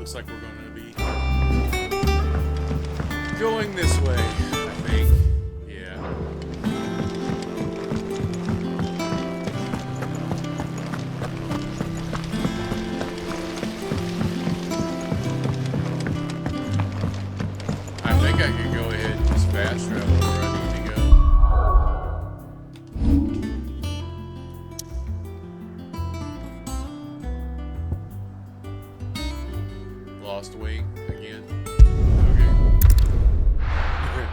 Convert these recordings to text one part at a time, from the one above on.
looks like we're going to be going this way, I think. Yeah. I think I could go ahead and just fast travel where I need to go. Lost wing again. Okay.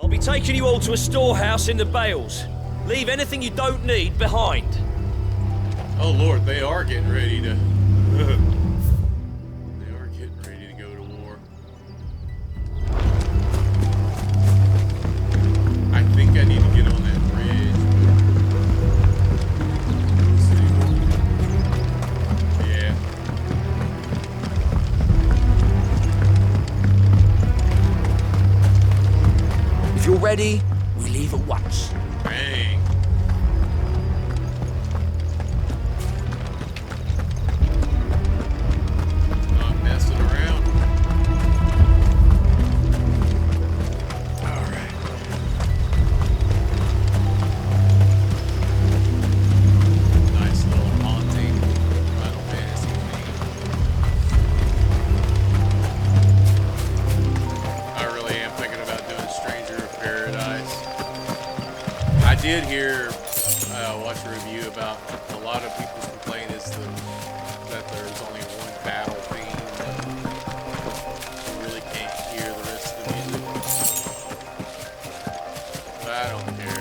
I'll be taking you all to a storehouse in the Bales. Leave anything you don't need behind. Oh Lord, they are getting ready to... they are getting ready to go to war. I think I need to get on that bridge. Yeah. If you're ready, we leave at once. Bang. Not messing around. Alright. Nice little haunting Final Fantasy theme. I really am thinking about doing Stranger of Paradise. I did hear, watch a review about a lot of people's complaint is that there's only one battle theme. You really can't hear the rest of the music. But I don't care.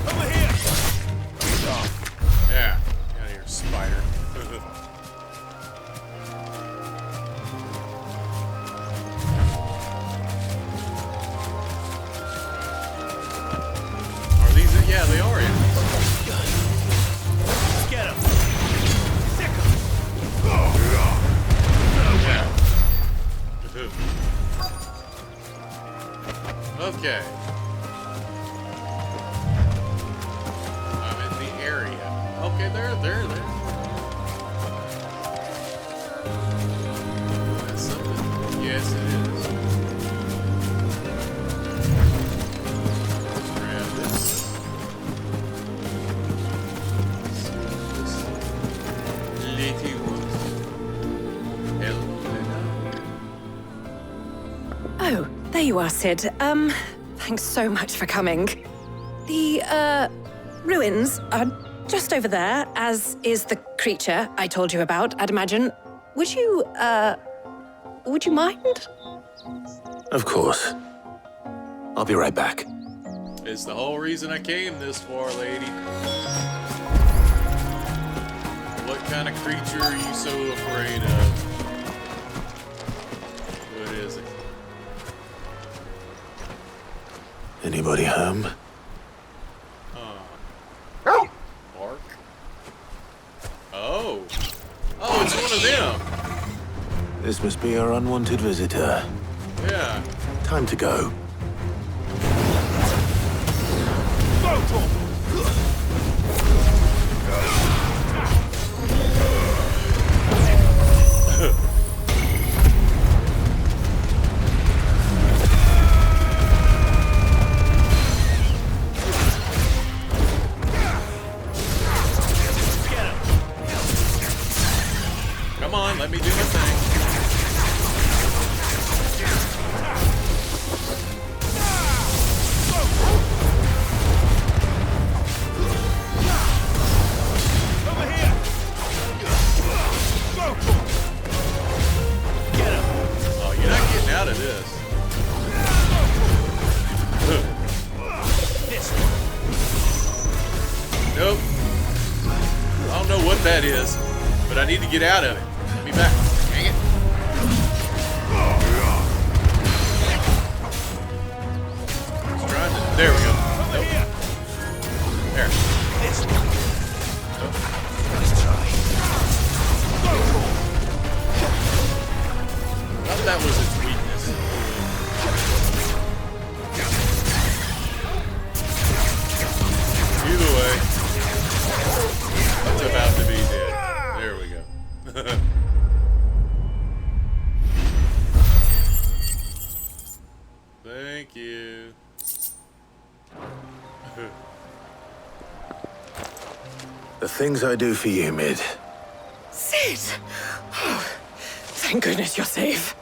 Over here! Yeah, get out of here, spider. Are these it? Yeah, they are enemies. Get him! Sick him! Yeah. Okay. I'm in the area. Okay, there. That's something. Yes, it is. Let's grab this. Litty woods. Oh, there you are, Sid. Thanks so much for coming. The, ruins are just over there, as is the creature I told you about, I'd imagine. Would you mind? Of course. I'll be right back. It's the whole reason I came this far, lady. What kind of creature are you so afraid of? What is it? Anybody home? Bark? Oh. Oh, it's one of them. This must be our unwanted visitor. Yeah. Time to go. Come on, let me do my thing. Over here! Get him! Oh, you're not getting out of this. This Nope. I don't know what that is, but I need to get out of it. Let me back. Dang it. Just trying to. There we go. Nope. There. This Nope. Let's try. Thought that was its weakness. Thank you. The things I do for you, Mid. Sid! Oh, thank goodness you're safe.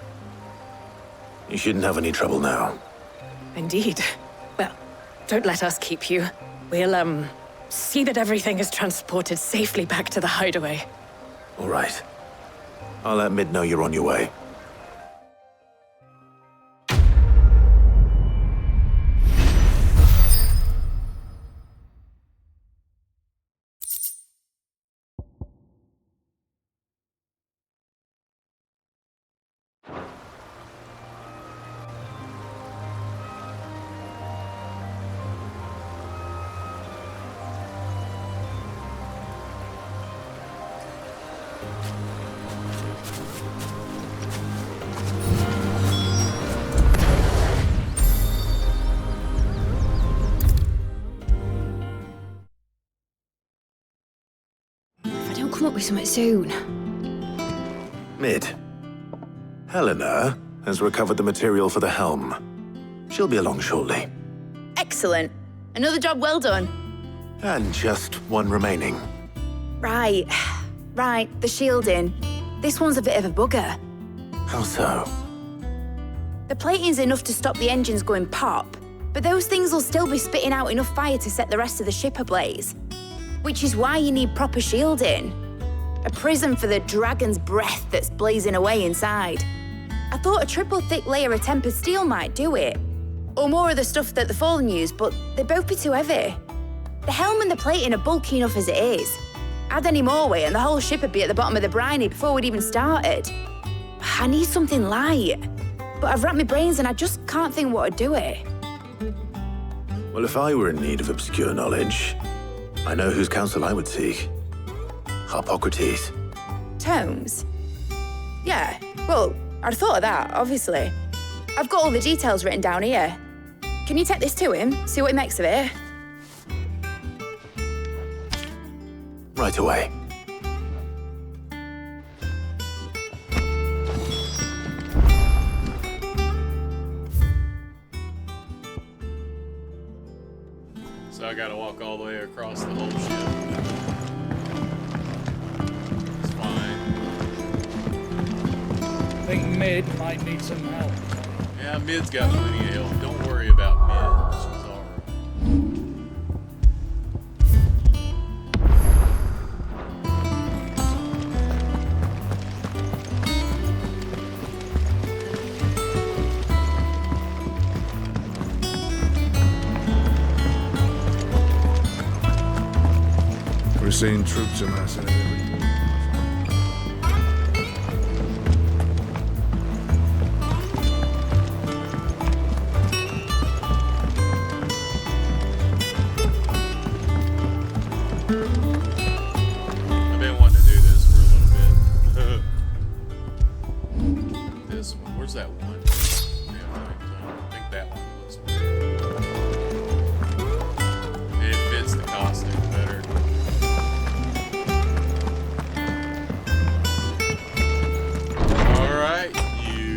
You shouldn't have any trouble now. Indeed. Well, don't let us keep you. We'll, see that everything is transported safely back to the hideaway. All right. I'll let Mid know you're on your way. If I don't come up with something soon. Mid. Helena has recovered the material for the helm. She'll be along shortly. Excellent. Another job well done. And just one remaining. Right. Right, the shielding. This one's a bit of a bugger. How so? The plating's enough to stop the engines going pop, but those things will still be spitting out enough fire to set the rest of the ship ablaze. Which is why you need proper shielding. A prison for the dragon's breath that's blazing away inside. I thought a triple thick layer of tempered steel might do it. Or more of the stuff that the Fallen use, but they'd both be too heavy. The helm and the plating are bulky enough as it is. Add any more weight and the whole ship would be at the bottom of the briny before we'd even started. I need something light. But I've racked my brains and I just can't think what would do it. Well, if I were in need of obscure knowledge, I know whose counsel I would seek. Harpocrates. Tomes? Yeah, well, I'd thought of that, obviously. I've got all the details written down here. Can you take this to him, see what he makes of it? Right away. So I gotta walk all the way across the whole ship. It's fine. I think Mid might need some help. Yeah, Mid's got plenty of help. Don't worry about Mid. She's alright. We're seeing troops amassing at every port. I've been wanting to do this for a little bit. This one. Where's that one? I think that one looks better. It fits the costume better. Alright, you.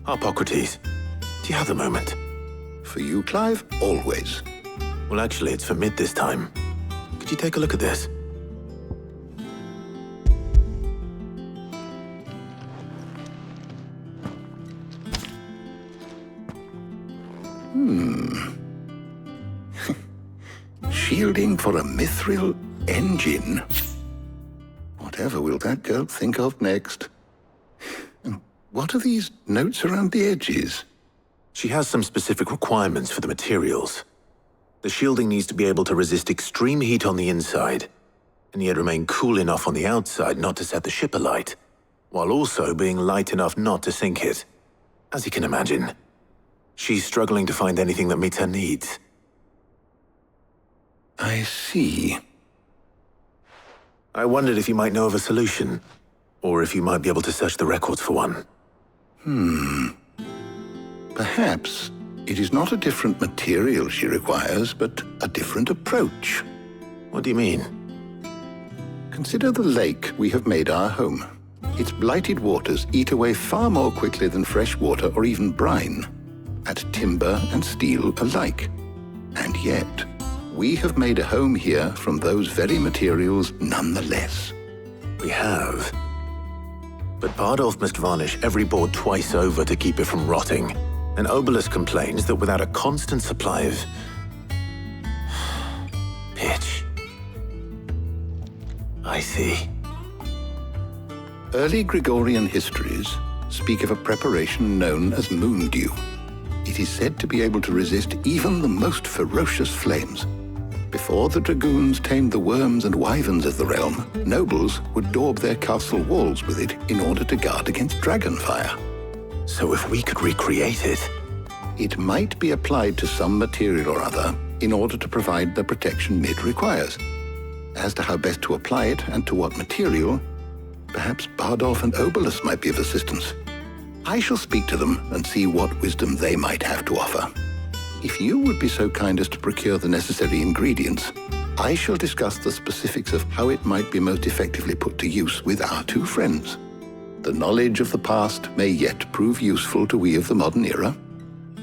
Harpocrates, do you have a moment? For you, Clive, always. Well, actually, it's for Mid this time. Could you take a look at this? Shielding for a mithril engine. Whatever will that girl think of next? And what are these notes around the edges? She has some specific requirements for the materials. The shielding needs to be able to resist extreme heat on the inside, and yet remain cool enough on the outside not to set the ship alight, while also being light enough not to sink it. As you can imagine, she's struggling to find anything that meets her needs. I see. I wondered if you might know of a solution, or if you might be able to search the records for one. Perhaps it is not a different material she requires, but a different approach. What do you mean? Consider the lake we have made our home. Its blighted waters eat away far more quickly than fresh water or even brine, at timber and steel alike. And yet, we have made a home here from those very materials nonetheless. We have. But Bardolph must varnish every board twice over to keep it from rotting. And Obelus complains that without a constant supply of pitch. I see. Early Gregorian histories speak of a preparation known as moon dew. It is said to be able to resist even the most ferocious flames. Before the dragoons tamed the worms and wyverns of the realm, nobles would daub their castle walls with it in order to guard against dragon fire. So if we could recreate it... It might be applied to some material or other in order to provide the protection Mid requires. As to how best to apply it and to what material, perhaps Bardolph and Obelus might be of assistance. I shall speak to them and see what wisdom they might have to offer. If you would be so kind as to procure the necessary ingredients, I shall discuss the specifics of how it might be most effectively put to use with our two friends. The knowledge of the past may yet prove useful to we of the modern era.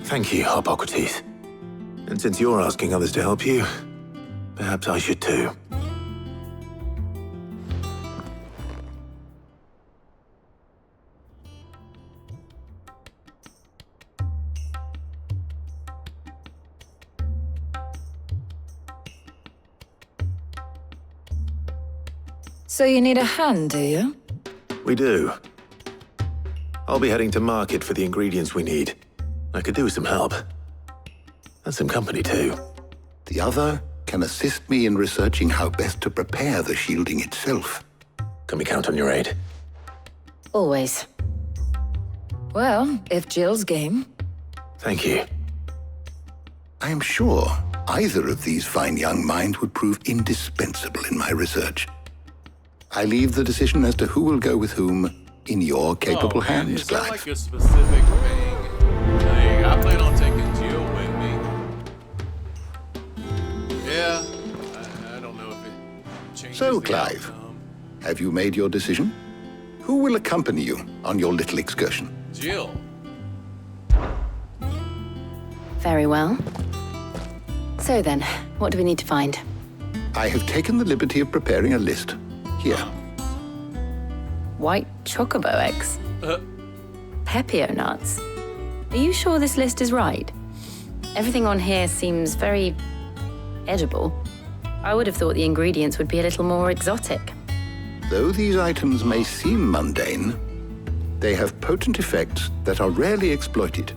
Thank you, Hippocrates. And since you're asking others to help you, perhaps I should too. So you need a hand, do you? We do. I'll be heading to market for the ingredients we need. I could do with some help. And some company, too. The other can assist me in researching how best to prepare the shielding itself. Can we count on your aid? Always. Well, if Jill's game. Thank you. I am sure either of these fine young minds would prove indispensable in my research. I leave the decision as to who will go with whom in your capable hands, Is there Clive. like a specific thing? Like, I plan on taking Jill with me. Yeah, I don't know if it changes So, the Clive, outcome. have you made your decision? Who will accompany you on your little excursion? Jill. Very well. So then, what do we need to find? I have taken the liberty of preparing a list. Here. White chocobo eggs. Pepio nuts. Are you sure this list is right? Everything on here seems very edible. I would have thought the ingredients would be a little more exotic. Though these items may seem mundane, they have potent effects that are rarely exploited,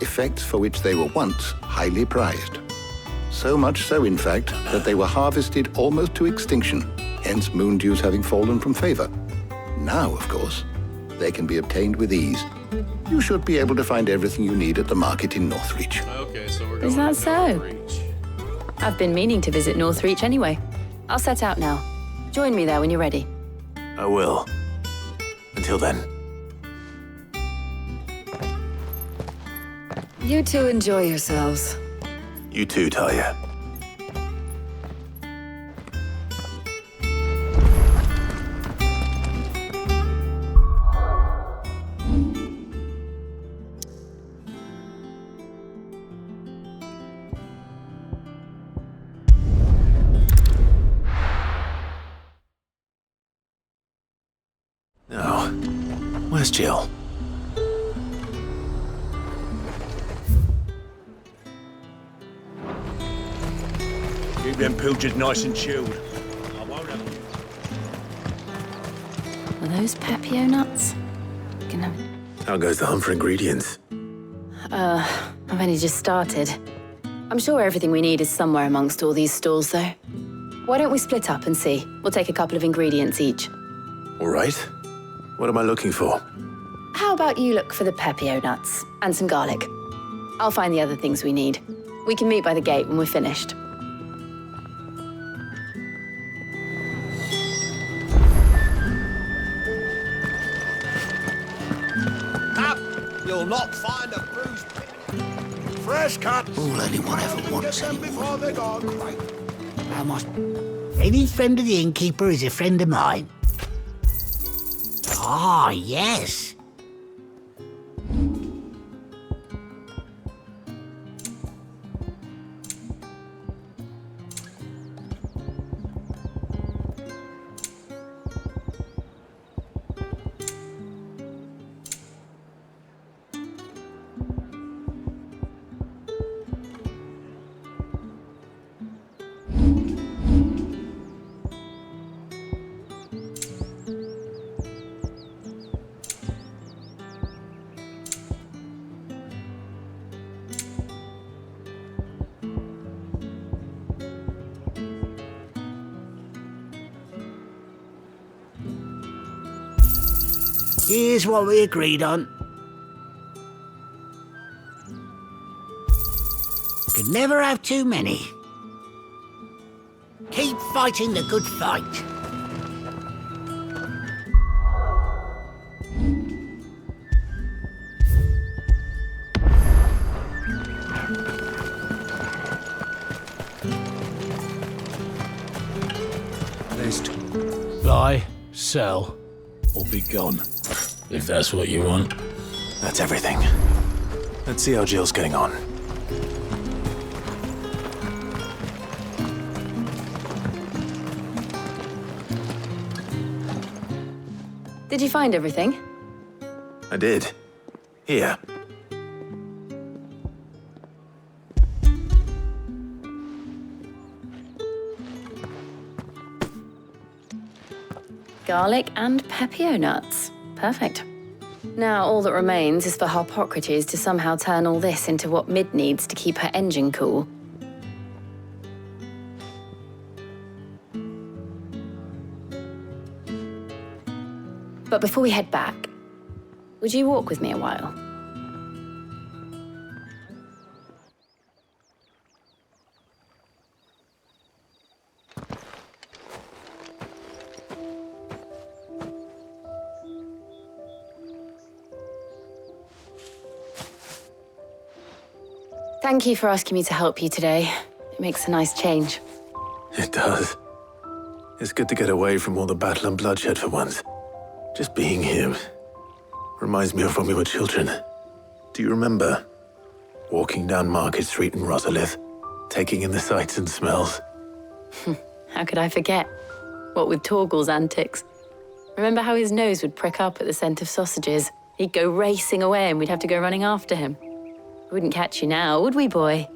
effects for which they were once highly prized. So much so, in fact, that they were harvested almost to extinction, hence moon dews having fallen from favor. Now, of course, they can be obtained with ease. You should be able to find everything you need at the market in Northreach. Okay, so we're going Is that to so? Northreach. I've been meaning to visit Northreach anyway. I'll set out now. Join me there when you're ready. I will. Until then. You two enjoy yourselves. You too, Talia. Now, where's Jill? Keep them pilchards nice and chilled. I won't have them. Are those Pepio nuts? Gonna... How goes the hunt for ingredients? I've only just started. I'm sure everything we need is somewhere amongst all these stalls, though. Why don't we split up and see? We'll take a couple of ingredients each. All right. What am I looking for? How about you look for the Pepio nuts and some garlic? I'll find the other things we need. We can meet by the gate when we're finished. Up! You'll not find a bruised pig. Fresh cut. All anyone ever wants Get them before they're gone. How much? Any friend of the innkeeper is a friend of mine. Ah, yes. Here's what we agreed on. Could never have too many. Keep fighting the good fight. List. Buy, sell, or be gone. If that's what you want. That's everything. Let's see how Jill's getting on. Did you find everything? I did. Here. Garlic and pepio nuts. Perfect. Now all that remains is for Harpocrates to somehow turn all this into what Mid needs to keep her engine cool. But before we head back, would you walk with me a while? Thank you for asking me to help you today. It makes a nice change. It does. It's good to get away from all the battle and bloodshed for once. Just being here reminds me of when we were children. Do you remember? Walking down Market Street in Rosalith, taking in the sights and smells. How could I forget? What with Torgal's antics. Remember how his nose would prick up at the scent of sausages? He'd go racing away and we'd have to go running after him. We wouldn't catch you now, would we, boy?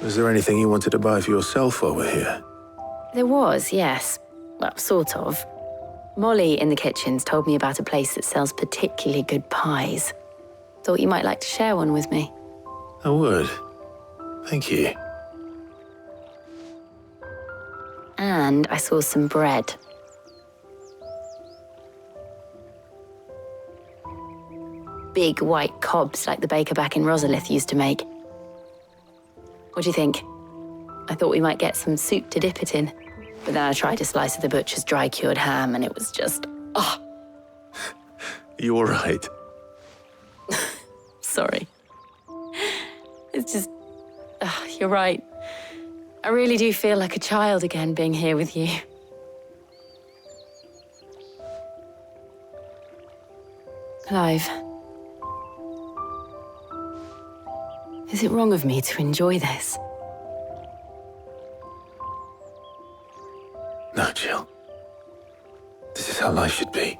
Was there anything you wanted to buy for yourself while we're here? There was, yes. Well, sort of. Molly in the kitchens told me about a place that sells particularly good pies. Thought you might like to share one with me. I would. Thank you. And I saw some bread. Big white cobs like the baker back in Rosalith used to make. What do you think? I thought we might get some soup to dip it in. But then I tried a slice of the butcher's dry-cured ham and it was just, oh. You all right? Sorry. It's just, you're right. I really do feel like a child again being here with you. Clive. Is it wrong of me to enjoy this? No, Jill. This is how life should be.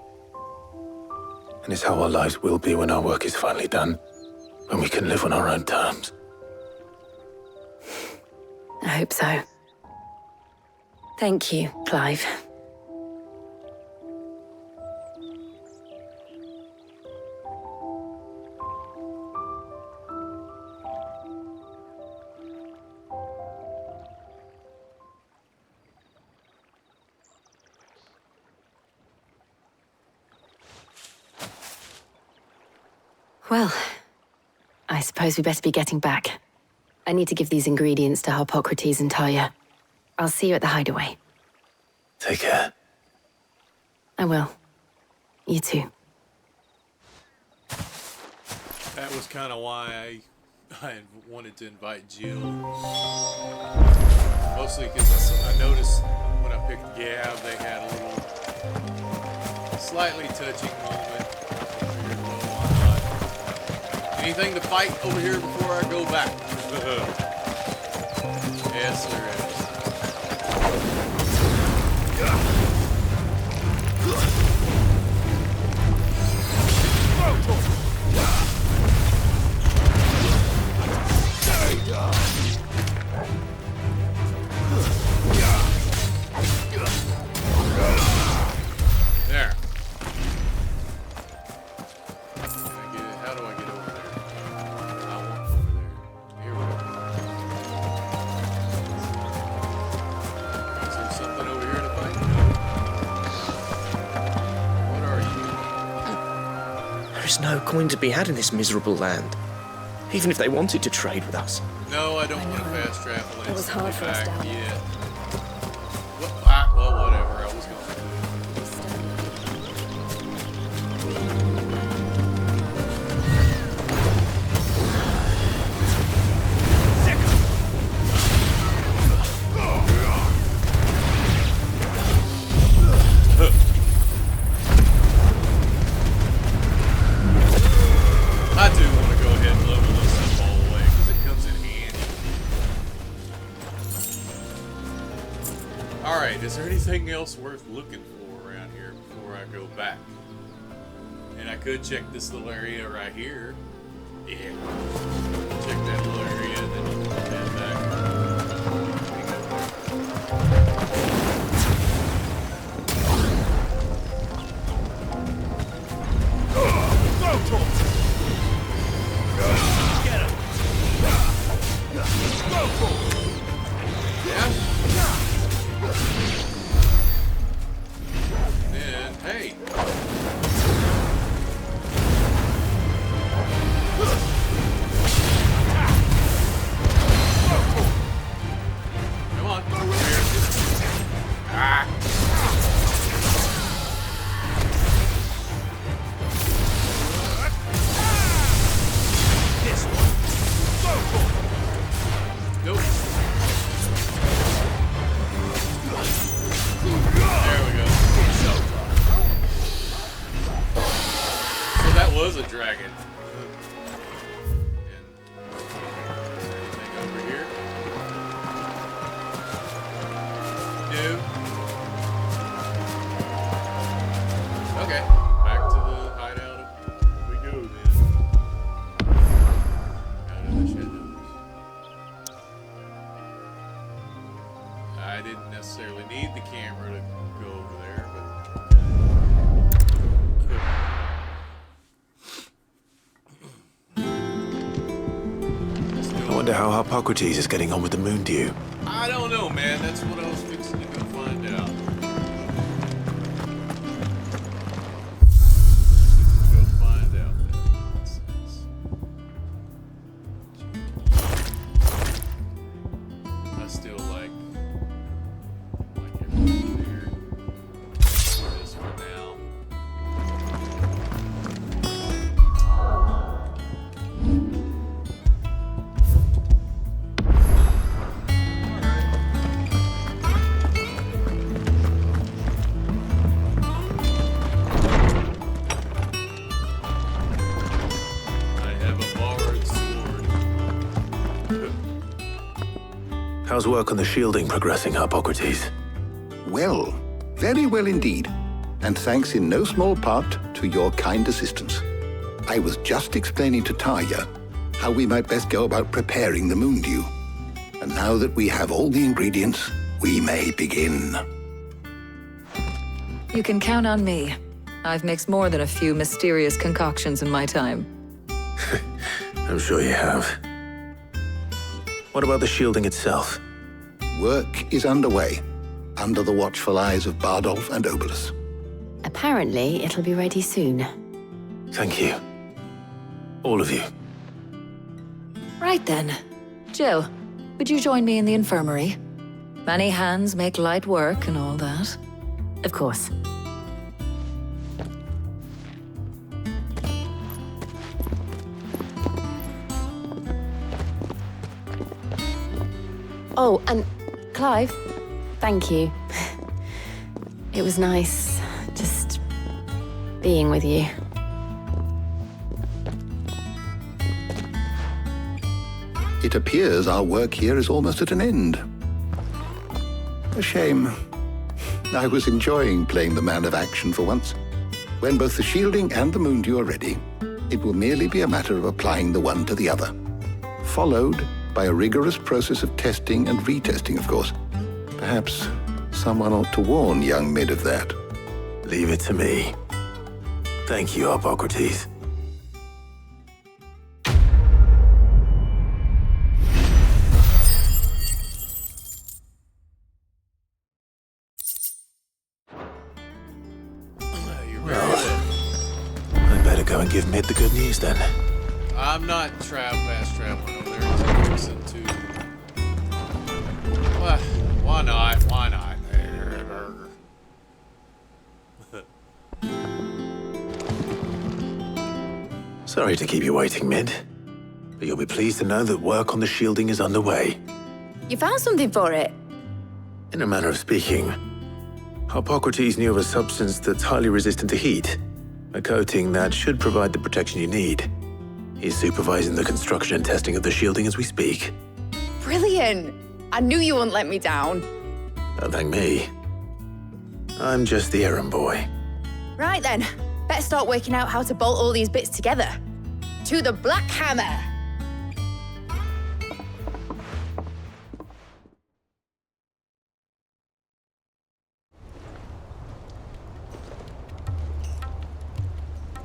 And it's how our lives will be when our work is finally done. When we can live on our own terms. I hope so. Thank you, Clive. Well, I suppose we better be getting back. I need to give these ingredients to Harpocrates and Talia. I'll see you at the hideaway. Take care. I will. You too. That was kind of why I wanted to invite Jill. Mostly because I noticed when I picked Gab, they had a little slightly touching moment. Figured, well, why not? Anything to fight over here before I go back? Yes, there is. There. How do I get over there? I want over there. Here we go. Is there something over here to fight? What are you? There is no coin to be had in this miserable land. Even if they wanted to trade with us. No, I don't want to fast travel. It was hard for us back down yet. Well, whatever. I was going to do I do want to go ahead and level this up all the way because it comes in handy. Alright, is there anything else worth looking for around here before I go back? And I could check this little area right here. Yeah. Check that little area and then head back. Then, hey. Come on, over here. Ah. This one. Nope. There we go. So that was a dragon. Anything over here? No. Okay. Back to the hideout. We go then. Out of the shadows. I didn't necessarily need the camera to go over there, but I wonder how Hippocrates is getting on with the moon dew. I don't know, man. That's what I was fixing to go find out. Go find out that nonsense. I still like everything there. This for now. How's work on the shielding progressing, Hippocrates? Well, very well indeed. And thanks in no small part to your kind assistance. I was just explaining to Tarja how we might best go about preparing the moon dew. And now that we have all the ingredients, we may begin. You can count on me. I've mixed more than a few mysterious concoctions in my time. I'm sure you have. What about the shielding itself? Work is underway, under the watchful eyes of Bardolph and Obolus. Apparently, it'll be ready soon. Thank you. All of you. Right then. Jill, would you join me in the infirmary? Many hands make light work and all that. Of course. Oh, and Clive, thank you. It was nice just being with you. It appears our work here is almost at an end. A shame. I was enjoying playing the man of action for once. When both the shielding and the moondew are ready, it will merely be a matter of applying the one to the other. Followed by a rigorous process of testing and retesting, of course. Perhaps someone ought to warn young Mid of that. Leave it to me. Thank you, Hippocrates. I better go and give Mid the good news then. I'm not fast traveling over there. I'm fixing to. Well, why not? Why not? Sorry to keep you waiting, Mid. But you'll be pleased to know that work on the shielding is underway. You found something for it? In a manner of speaking, Hippocrates knew of a substance that's highly resistant to heat. A coating that should provide the protection you need. He's supervising the construction and testing of the shielding as we speak. Brilliant! I knew you wouldn't let me down. Don't thank me. I'm just the errand boy. Right then, better start working out how to bolt all these bits together. To the Black Hammer!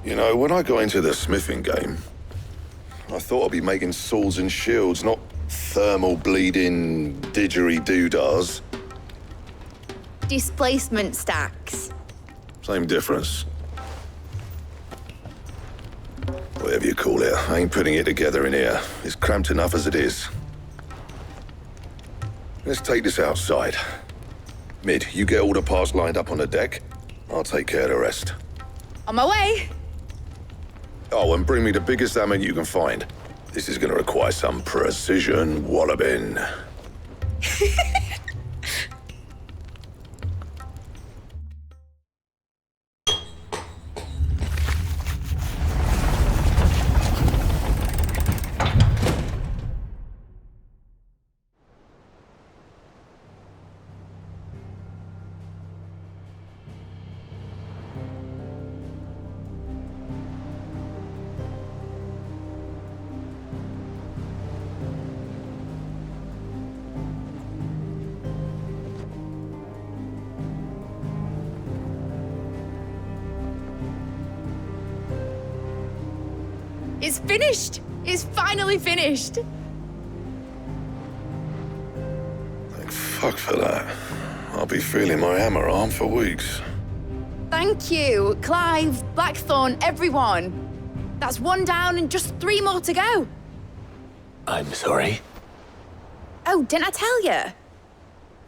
You know, when I got into the smithing game, I thought I'd be making swords and shields, not thermal bleeding didgeridoo-dahs. Displacement stacks. Same difference. Whatever you call it, I ain't putting it together in here. It's cramped enough as it is. Let's take this outside. Mid, you get all the parts lined up on the deck. I'll take care of the rest. On my way! Oh, and bring me the biggest hammer you can find. This is gonna require some precision walloping. It's finished! It's finally finished! Thank fuck for that. I'll be feeling my hammer arm for weeks. Thank you, Clive, Blackthorn, everyone. That's one down and just 3 more to go. I'm sorry. Oh, didn't I tell you?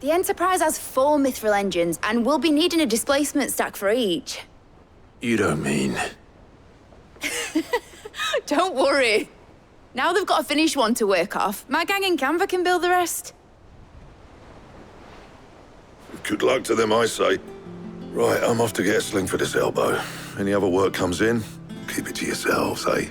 The Enterprise has 4 mithril engines and we'll be needing a displacement stack for each. You don't mean... Don't worry. Now they've got a finished one to work off. My gang in Canva can build the rest. Good luck to them, I say. Right, I'm off to get a sling for this elbow. Any other work comes in, keep it to yourselves, eh?